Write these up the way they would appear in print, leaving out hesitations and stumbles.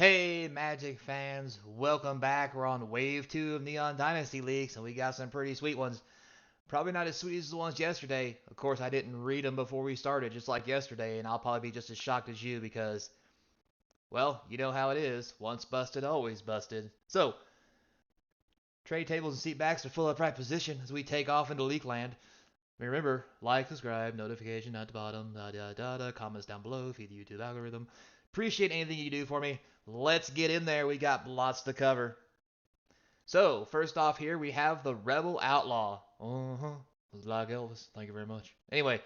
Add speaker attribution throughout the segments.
Speaker 1: Hey, Magic fans, welcome back. We're on Wave 2 of Neon Dynasty leaks, and we got some pretty sweet ones. Probably not as sweet as the ones yesterday. Of course, I didn't read them before we started, just like yesterday, and I'll probably be just as shocked as you because, well, you know how it is. Once busted, always busted. So, trade tables and seat backs are full upright position as we take off into leak land. Remember, like, subscribe, notification at the bottom, comments down below, feed the YouTube algorithm. Appreciate anything you do for me. Let's get in there. We got lots to cover. So, first off here, we have the Rebel Outlaw. Like Elvis. Thank you very much. Anyway,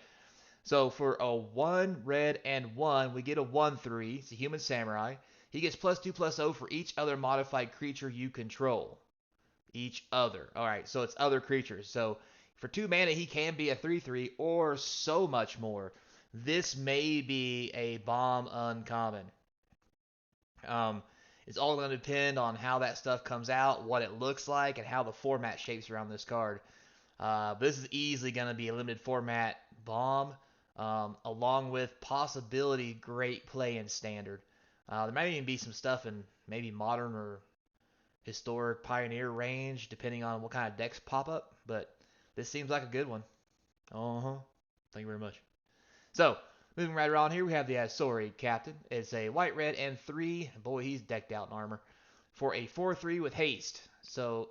Speaker 1: so for a 1 red and 1, we get a 1/3. It's a human samurai. He gets +2/+0 for each other modified creature you control. Each other. Alright, so it's other creatures. So for 2 mana, he can be a 3/3 or so much more. This may be a bomb uncommon. Um, it's all going to depend on how that stuff comes out, what it looks like, and how the format shapes around this card. But this is easily going to be a limited format bomb, along with possibility great play in standard. There might even be some stuff in maybe modern or historic pioneer range, depending on what kind of decks pop up. But this seems like a good one. Thank you very much. So, moving right around here, we have the Azori Captain. It's a white, red, and 3. Boy, he's decked out in armor. For a 4/3 with haste. So,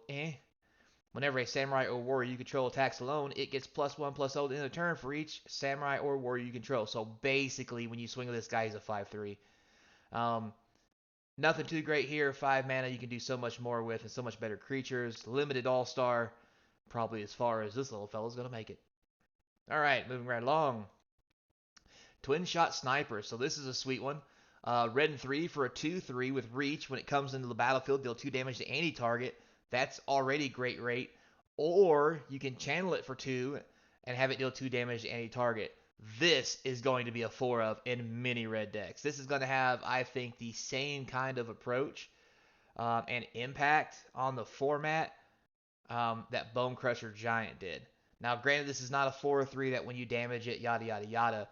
Speaker 1: Whenever a samurai or warrior you control attacks alone, it gets +1/+0 in the turn for each samurai or warrior you control. So basically, when you swing with this guy, he's a 5/3. Um, Nothing too great here. 5 mana you can do so much more with and so much better creatures. Limited all-star. Probably as far as this little fella's going to make it. Alright, moving right along. Twin Shot Sniper. So this is a sweet one. Red and 3 for a 2/3 with reach. When it comes into the battlefield, deal 2 damage to any target. That's already great rate. Or you can channel it for 2 and have it deal 2 damage to any target. This is going to be a 4 of in many red decks. This is going to have, I think, the same kind of approach and impact on the format that Bone Crusher Giant did. Now, granted, this is not a 4/3 that when you damage it, yada yada yada.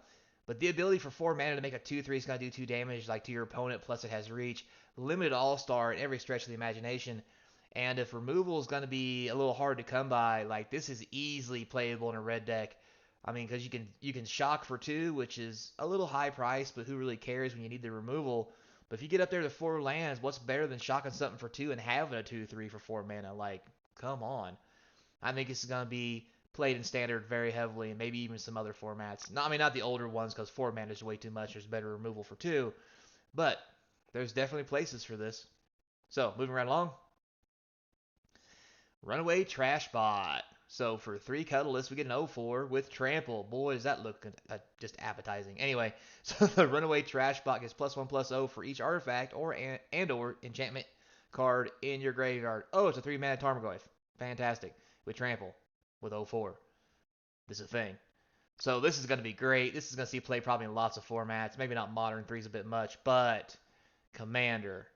Speaker 1: But the ability for 4 mana to make a 2/3 is going to do 2 damage like to your opponent, plus it has reach. Limited all-star in every stretch of the imagination. And if removal is going to be a little hard to come by, like this is easily playable in a red deck. I mean, because you can shock for 2, which is a little high price, but who really cares when you need the removal? But if you get up there to 4 lands, what's better than shocking something for 2 and having a 2/3 for 4 mana? Like, come on. I think this is going to be played in standard very heavily, and maybe even some other formats. No, I mean, not the older ones, because 4 mana is way too much. There's better removal for 2. But there's definitely places for this. So, moving right along. Runaway Trash Bot. So for 3 Cuddlists, we get an 0/4 with Trample. Boy, does that look just appetizing. Anyway, so the Runaway Trash Bot gets +1/+0 for each artifact or enchantment card in your graveyard. Oh, it's a 3 mana Tarmogoyf. Fantastic. With Trample. With 0/4. This is a thing. So this is going to be great. This is going to see play probably in lots of formats. Maybe not modern, 3's a bit much, but Commander,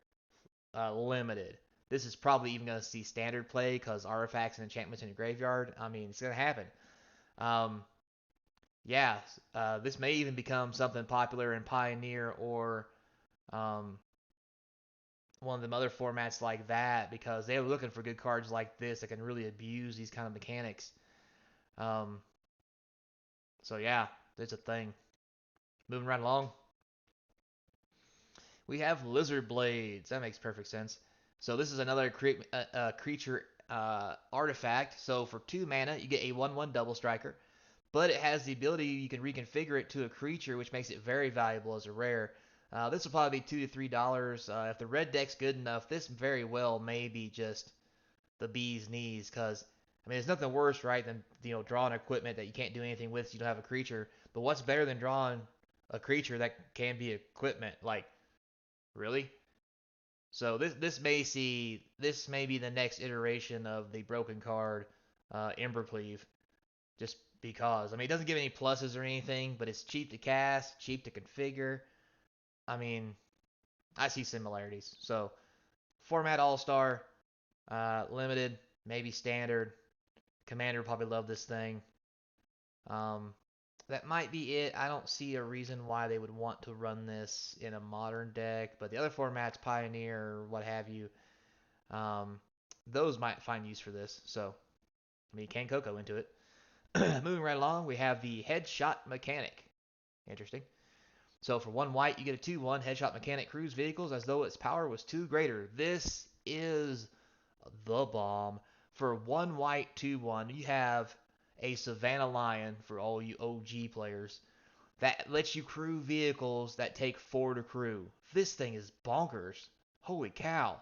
Speaker 1: limited. This is probably even going to see standard play because artifacts and enchantments in your graveyard. I mean, it's going to happen. Um, yeah, this may even become something popular in Pioneer or um, one of them other formats like that because they were looking for good cards like this that can really abuse these kind of mechanics. Um, so yeah, there's a thing. Moving right along. We have Lizard Blades. That makes perfect sense. So this is another creature artifact. So for 2 mana, you get a 1/1 double striker. But it has the ability, you can reconfigure it to a creature, which makes it very valuable as a rare. This will probably be $2 to $3. If the red deck's good enough, this very well may be just the bee's knees. Because, I mean, there's nothing worse, right, than, drawing equipment that you can't do anything with so you don't have a creature. But what's better than drawing a creature that can be equipment? Like, really? So this may be the next iteration of the broken card, Embercleave, just because. I mean, it doesn't give any pluses or anything, but it's cheap to cast, cheap to configure. I mean, I see similarities. So format All Star, limited, maybe standard. Commander probably love this thing. Um, that might be it. I don't see a reason why they would want to run this in a modern deck, but the other formats, Pioneer or what have you, um, those might find use for this. So, I mean, can Coco into it. Moving right along, we have the Headshot Mechanic. Interesting. So for 1 white, you get a 2/1 Headshot Mechanic cruise vehicles as though its power was 2 greater. This is the bomb. For 1 white, 2/1, you have a Savannah Lion for all you OG players that lets you crew vehicles that take 4 to crew. This thing is bonkers. Holy cow.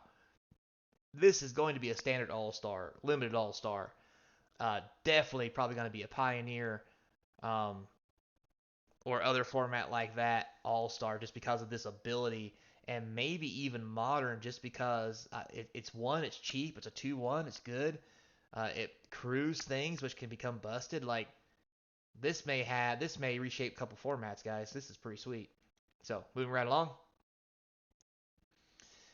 Speaker 1: This is going to be a standard all-star, limited all-star. Definitely probably going to be a Pioneer um, or other format like that all-star just because of this ability, and maybe even modern just because it's one, it's cheap, it's a 2/1, it's good. It crews things which can become busted. Like this may reshape a couple formats, guys. This is pretty sweet. So moving right along.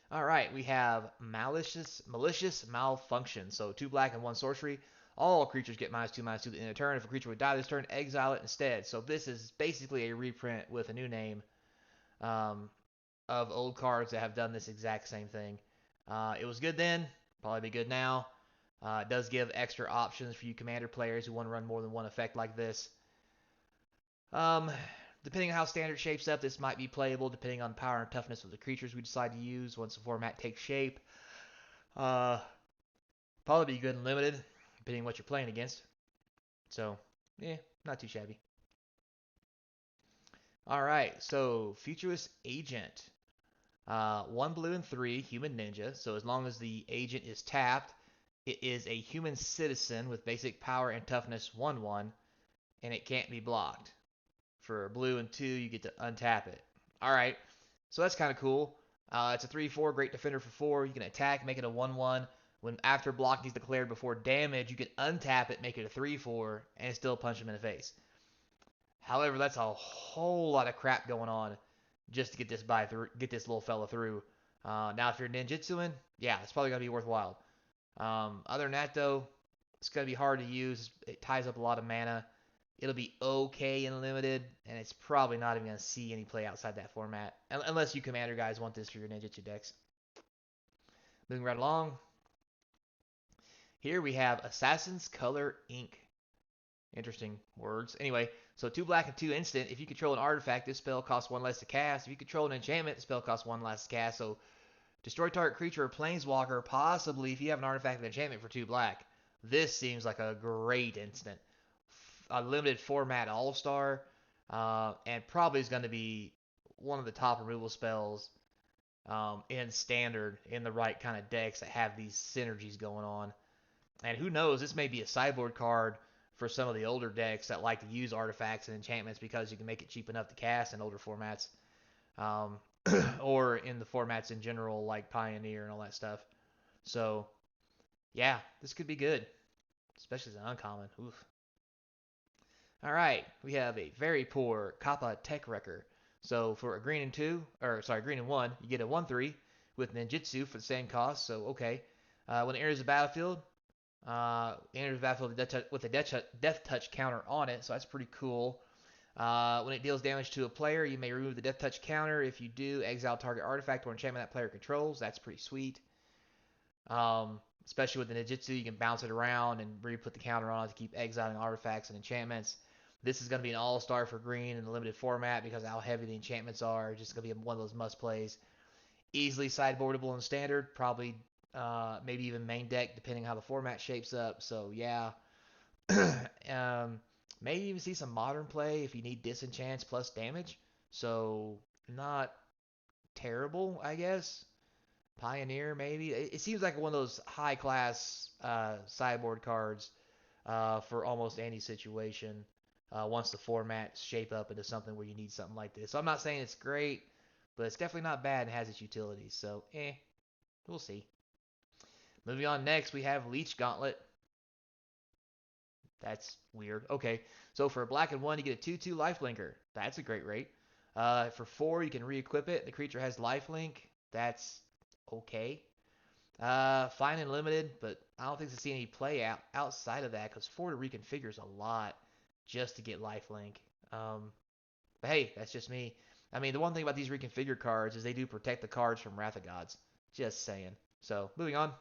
Speaker 1: All right, we have malicious malfunction. So 2 black and 1 sorcery. All creatures get -2/-2 at the end of turn. If a creature would die this turn, exile it instead. So this is basically a reprint with a new name um, of old cards that have done this exact same thing. It was good then, probably be good now. It does give extra options for you commander players who want to run more than one effect like this. Um, Depending on how standard shapes up, this might be playable depending on power and toughness of the creatures we decide to use once the format takes shape. Uh, Probably be good and limited, depending on what you're playing against. So, yeah, not too shabby. All right, so Futurist Agent. 1 blue and 3, human ninja. So as long as the agent is tapped, it is a human citizen with basic power and toughness 1/1, and it can't be blocked. For blue and 2, you get to untap it. All right, so that's kind of cool. It's a 3/4, great defender for 4. You can attack, make it a 1/1. When after blocking is declared before damage, you can untap it, make it a 3/4, and still punch him in the face. However, that's a whole lot of crap going on just to get this little fella through. Now, if you're ninjutsuing, yeah, it's probably gonna be worthwhile. Other than that, though, it's gonna be hard to use. It ties up a lot of mana. It'll be okay in limited, and it's probably not even gonna see any play outside that format, unless you commander guys want this for your ninjutsu decks. Moving right along. Here we have Assassin's Color Ink. Interesting words. Anyway, so 2 black and 2 instant. If you control an artifact, this spell costs 1 less to cast. If you control an enchantment, the spell costs 1 less to cast. So destroy target creature or planeswalker, possibly if you have an artifact and enchantment for 2 black. This seems like a great instant. A limited format all-star, and probably is going to be one of the top removal spells in standard in the right kind of decks that have these synergies going on. And who knows, this may be a sideboard card for some of the older decks that like to use artifacts and enchantments because you can make it cheap enough to cast in older formats, um, or in the formats in general like Pioneer and all that stuff. So, yeah, this could be good, especially as an uncommon. Oof. All right, we have a very poor Kappa Tech Wrecker. So for a green and 1, you get a 1/3 with ninjutsu for the same cost. So okay, when it enters the battlefield, enters the battlefield with a death touch counter on it. So that's pretty cool. When it deals damage to a player, you may remove the death touch counter. If you do, exile target artifact or enchantment that player controls. That's pretty sweet. Especially with the ninjutsu, you can bounce it around and re-put the counter on it to keep exiling artifacts and enchantments. This is going to be an all-star for green in the limited format because of how heavy the enchantments are. Just going to be one of those must-plays. Easily sideboardable in standard, probably maybe even main deck depending how the format shapes up. So yeah, maybe even see some modern play if you need disenchants plus damage. So not terrible, I guess. Pioneer, maybe. It seems like one of those high class sideboard cards for almost any situation once the formats shape up into something where you need something like this. So I'm not saying it's great, but it's definitely not bad and has its utilities. So, we'll see. Moving on next, we have Leech Gauntlet. That's weird. Okay, so for a black and 1, you get a 2/2 lifelinker. That's a great rate. For 4, you can re-equip it. The creature has lifelink. That's okay. Fine and limited, but I don't think to see any play outside of that because 4 to reconfigure is a lot just to get lifelink. But hey, that's just me. I mean, the one thing about these reconfigured cards is they do protect the cards from Wrath of Gods. Just saying. So, moving on.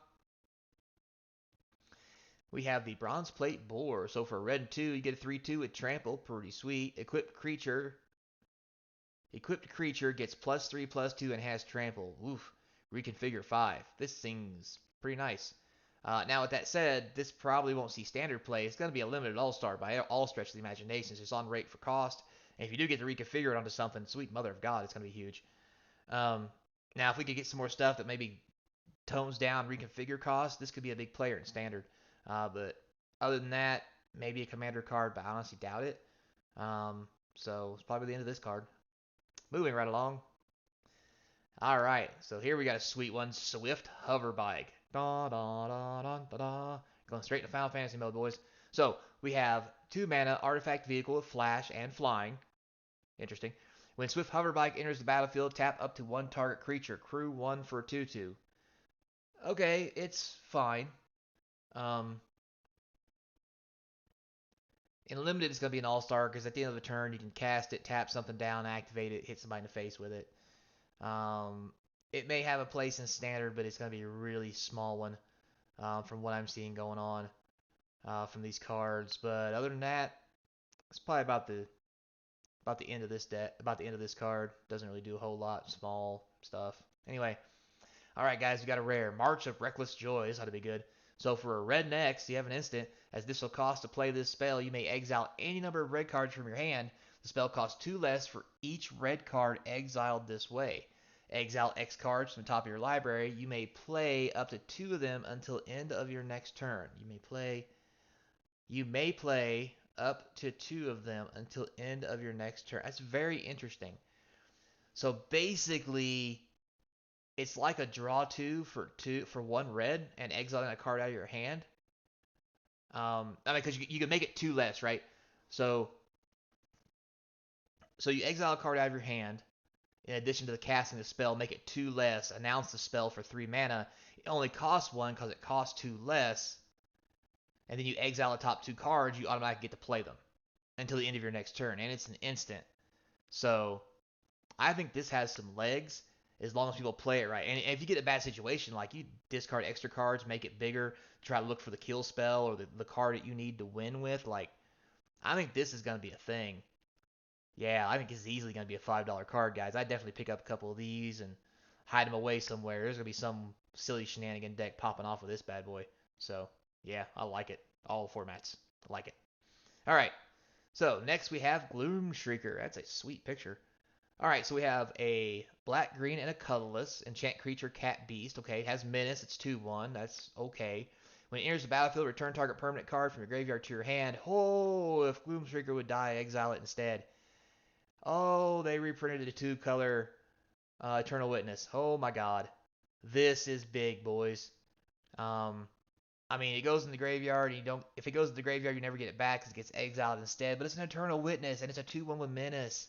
Speaker 1: We have the Bronze Plate Boar. So for red 2, you get a 3/2 with Trample. Pretty sweet. Equipped creature gets +3/+2 and has Trample. Oof. Reconfigure 5. This thing's pretty nice. Now, with that said, this probably won't see standard play. It's going to be a limited all-star by all stretch of the imagination. It's on rate for cost. And if you do get to reconfigure it onto something, sweet mother of God, it's going to be huge. Now, if we could get some more stuff that maybe tones down reconfigure cost, this could be a big player in standard. But other than that, maybe a commander card, but I honestly doubt it. So it's probably the end of this card. Moving right along. All right, so here we got a sweet one, Swift Hover Bike. Da, da, da, da, da, da. Going straight to Final Fantasy mode, boys. So we have 2 mana artifact vehicle with flash and flying. Interesting. When Swift Hover Bike enters the battlefield, tap up to 1 target creature. Crew 1 for a 2/2. Okay, it's fine. In limited, it's going to be an all-star because at the end of the turn, you can cast it, tap something down, activate it, hit somebody in the face with it. It may have a place in standard, but it's going to be a really small one from what I'm seeing going on from these cards. But other than that, it's probably about the end of this about the end of this card. Doesn't really do a whole lot, small stuff. Anyway, all right, guys, we got a rare March of Reckless Joy. This ought to be good. So for a red next, you have an instant. As this will cost to play this spell, you may exile any number of red cards from your hand. The spell costs 2 less for each red card exiled this way. Exile X cards from the top of your library. You may play up to 2 of them until end of your next turn. You may play up to 2 of them until end of your next turn. That's very interesting. So basically, it's like a draw 2 for 1 red and exiling a card out of your hand. I mean, because you can make it 2 less, right? So you exile a card out of your hand. In addition to the casting the spell, make it 2 less. Announce the spell for 3 mana. It only costs 1 because it costs 2 less. And then you exile the top 2 cards. You automatically get to play them until the end of your next turn, and it's an instant. So I think this has some legs as long as people play it right. And if you get a bad situation, like you discard extra cards, make it bigger, try to look for the kill spell or the card that you need to win with, like I think this is going to be a thing. Yeah, I think this is easily going to be a $5 card, guys. I'd definitely pick up a couple of these and hide them away somewhere. There's going to be some silly shenanigan deck popping off with this bad boy. So, yeah, I like it. All formats. I like it. All right. So, next we have Gloom Streaker. That's a sweet picture. Alright, so we have a black, green, and a colorless enchant creature, cat, beast. Okay, it has menace. It's 2/1. That's okay. When it enters the battlefield, return target permanent card from your graveyard to your hand. Oh, if Gloom Streaker would die, exile it instead. Oh, they reprinted a 2-color Eternal Witness. Oh my god. This is big, boys. I mean, it goes in the graveyard, and you don't. If it goes in the graveyard, you never get it back because it gets exiled instead. But it's an Eternal Witness, and it's a 2/1 with menace.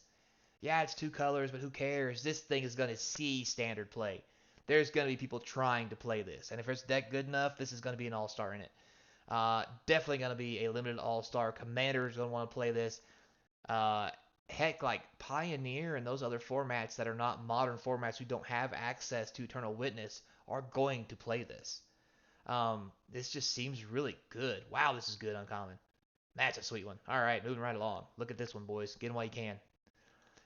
Speaker 1: Yeah, it's 2 colors, but who cares? This thing is going to see standard play. There's going to be people trying to play this. And if it's deck good enough, this is going to be an all-star in it. Definitely going to be a limited all-star. Commander is going to want to play this. Heck, like Pioneer and those other formats that are not modern formats who don't have access to Eternal Witness are going to play this. This just seems really good. Wow, this is good uncommon. That's a sweet one. All right, moving right along. Look at this one, boys. Get them while you can.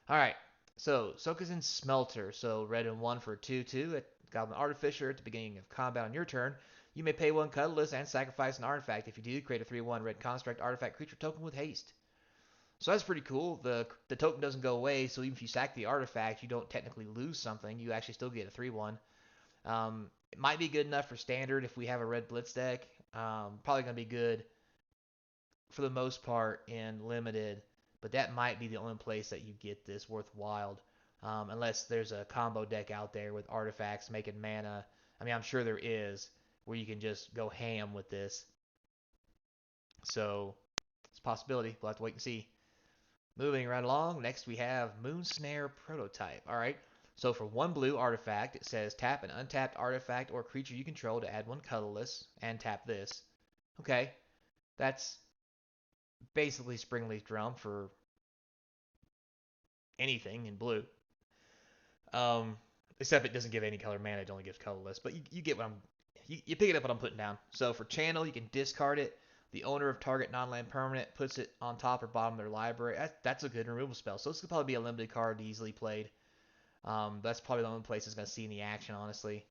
Speaker 1: Alright, so Sokuzin Smelter. So red and 1 for 2/2. At Goblin Artificer at the beginning of combat on your turn. You may pay 1 colorless and sacrifice an artifact. If you do, create a 3/1 red construct artifact creature token with haste. So that's pretty cool. The token doesn't go away, so even if you sack the artifact, you don't technically lose something. You actually still get a 3/1. It might be good enough for standard if we have a red blitz deck. Probably going to be good for the most part in limited. But that might be the only place that you get this worthwhile, unless there's a combo deck out there with artifacts making mana. I mean, I'm sure there is, where you can just go ham with this. So, it's a possibility. We'll have to wait and see. Moving right along, next we have Moon Snare Prototype. Alright, so for 1 blue artifact, it says tap an untapped artifact or creature you control to add 1 colorless, and tap this. Okay, that's basically Springleaf Drum for anything in blue. Um, Except it doesn't give any color mana, it only gives colorless. But you get what you pick it up what I'm putting down. So for channel, you can discard it. The owner of target non-land permanent puts it on top or bottom of their library. That's a good removal spell. So this could probably be a limited card, easily played. That's probably the only place it's going to see any action, honestly.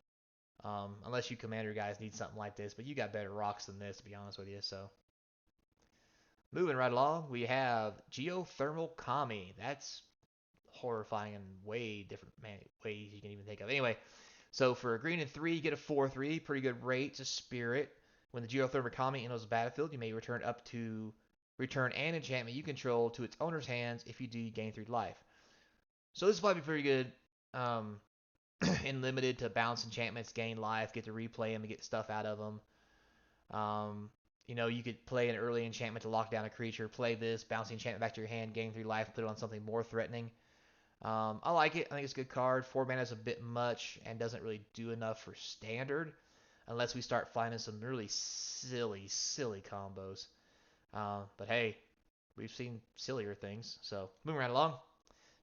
Speaker 1: Unless you commander guys need something like this. But you got better rocks than this, to be honest with you. So moving right along, we have Geothermal Commie. That's horrifying in way different ways you can even think of. Anyway, so for a green and 3, you get a 4/3, pretty good rate. It's a spirit. When the Geothermal Commie enters the battlefield, you may return an enchantment you control to its owner's hands. If you do, you gain 3 life. So this is probably pretty good in limited to bounce enchantments, gain life, get to replay them and get stuff out of them. You could play an early enchantment to lock down a creature, play this, bounce the enchantment back to your hand, gain 3 life, put it on something more threatening. I like it. I think it's a good card. 4 mana is a bit much and doesn't really do enough for standard unless we start finding some really silly combos. But hey, we've seen sillier things. So moving right along.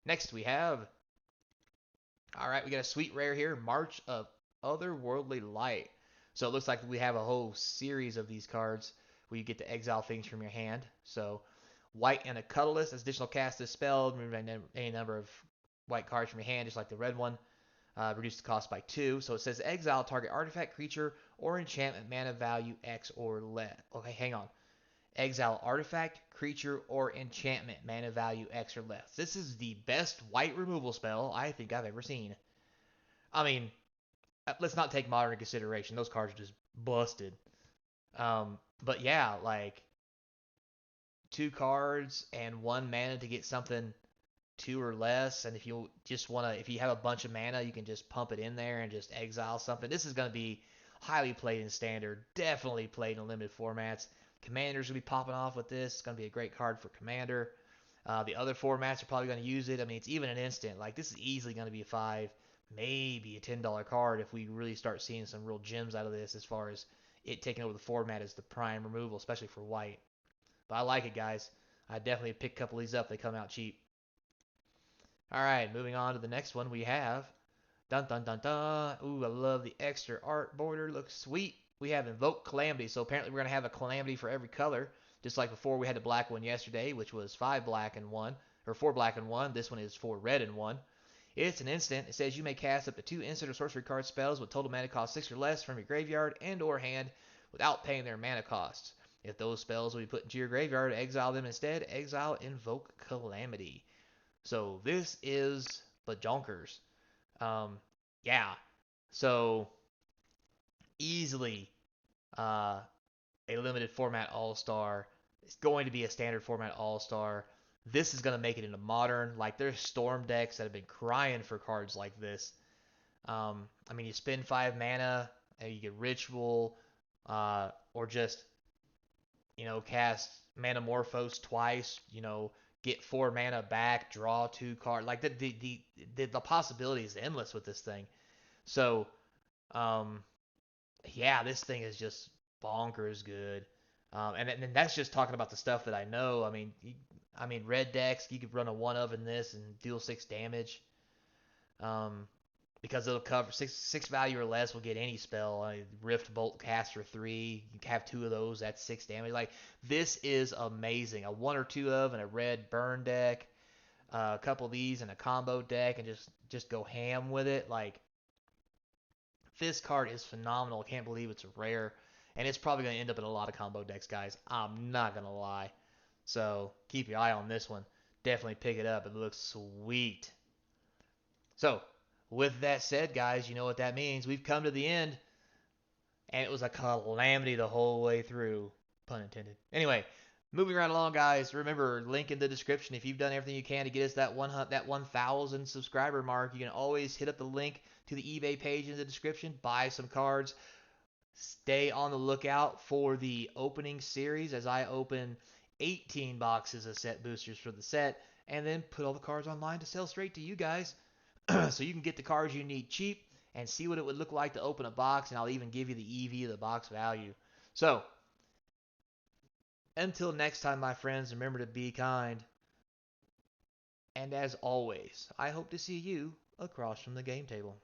Speaker 1: Next we have, all right, we got a sweet rare here, March of Otherworldly Light. So it looks like we have a whole series of these cards where you get to exile things from your hand. So white and a colorless, as additional cast is spelled, remove any number of white cards from your hand, just like the red one. Reduce the cost by 2. So it says exile target artifact, creature, or enchantment mana value X or less. Okay, hang on. Exile artifact, creature, or enchantment mana value X or less. This is the best white removal spell I think I've ever seen. I mean, let's not take modern into consideration. Those cards are just busted. But yeah, like 2 cards and 1 mana to get something 2 or less, and if you have a bunch of mana, you can just pump it in there and just exile something. This is going to be highly played in standard, definitely played in limited formats. Commanders will be popping off with this. It's going to be a great card for Commander. The other formats are probably going to use it. I mean, it's even an instant. Like, this is easily going to be a 5, maybe a $10 card if we really start seeing some real gems out of this as far as it taking over the format as the prime removal, especially for white. But I like it, guys. I definitely pick a couple of these up. They come out cheap. All right, moving on to the next one we have. Dun dun dun dun. Ooh, I love the extra art border. Looks sweet. We have Invoke Calamity. So apparently we're going to have a Calamity for every color. Just like before we had the black one yesterday, which was 5 black and 1. Or 4 black and 1. This one is 4 red and 1. It's an instant. It says you may cast up to 2 instant or sorcery card spells with total mana cost 6 or less from your graveyard and or hand without paying their mana costs. If those spells will be put into your graveyard, exile them instead. Exile Invoke Calamity. So this is bajonkers. Yeah. So easily a limited format all-star. It's going to be a standard format all-star. This is going to make it into modern. Like, there's storm decks that have been crying for cards like this. I mean, you spend 5 mana and you get ritual, or just, cast Manamorphose twice, get 4 mana back, draw 2 cards. Like, the possibility is endless with this thing. So, yeah, this thing is just bonkers good. And that's just talking about the stuff that I know. I mean, red decks, you could run a 1 of in this and deal 6 damage. Because it'll cover 6 value or less will get any spell. Rift Bolt Caster 3, you can have 2 of those, that's 6 damage. Like, this is amazing. A 1 or 2 of in a red burn deck, a couple of these in a combo deck, and just go ham with it. Like, this card is phenomenal. I can't believe it's a rare, and it's probably going to end up in a lot of combo decks, guys. I'm not going to lie. So keep your eye on this one. Definitely pick it up. It looks sweet. So with that said, guys, you know what that means. We've come to the end, and it was a calamity the whole way through. Pun intended. Anyway, moving right along, guys. Remember, link in the description. If you've done everything you can to get us that 1,000 subscriber mark, you can always hit up the link to the eBay page in the description. Buy some cards. Stay on the lookout for the opening series as I open 18 boxes of set boosters for the set, and then put all the cards online to sell straight to you guys. So you can get the cards you need cheap and see what it would look like to open a box, and I'll even give you the EV of the box value. So, until next time, my friends, remember to be kind. And as always, I hope to see you across from the game table.